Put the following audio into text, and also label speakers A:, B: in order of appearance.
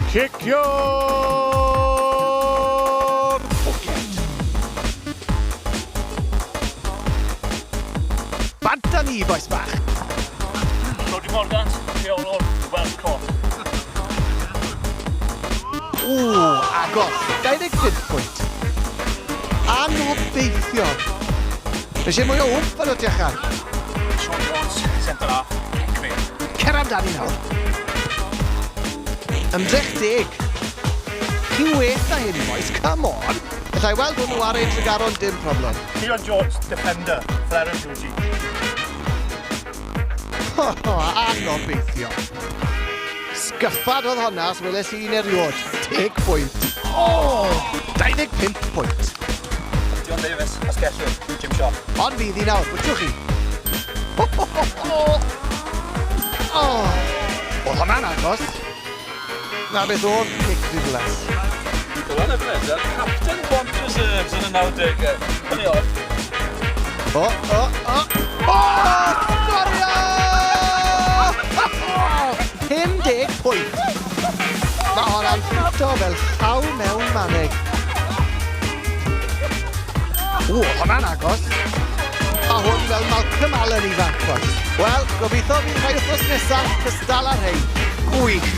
A: Cicio'r bwced. Bant â ni, boes bach.
B: Rodri Morgant, rheolwr Welsh Court.
A: Agos. 25 pwynt. Anobeithio. Nes i mwy o wmp yn o diachan.
B: Sean Jones, centre half, Cegri.
A: Cer amdani nawr. Ymdrech deg. Chi'n well na hyn, boys. Come on. Gallai weld hwnnw ar ein tregaron, dim problem.
B: Keon George, defender, Fleren Juji.
A: Anobeithio. Sgyffad oedd honna, os weles i un eriod. 10 pwynt. 25 pwynt.
B: Dion Davies, Asgellwr, Jim Shaw.
A: Ond fydd i nawr, bwtiwch chi. Oedd hwnna'n agos. Na beth o'n cic ddiflas.
B: Dylan Ebenezer, Captain Bont Reserves yn y 90au. Hynny o.
A: Sgorio! 50 pwynt. Mae hwnna'n ffito fel llaw mewn maneg. Hwnna'n agos. A hwn fel Malcolm Allen ifanc, boys. Wel, gobeithio bydd rhai wrthnos nesaf cystal ar rhain. Gwych.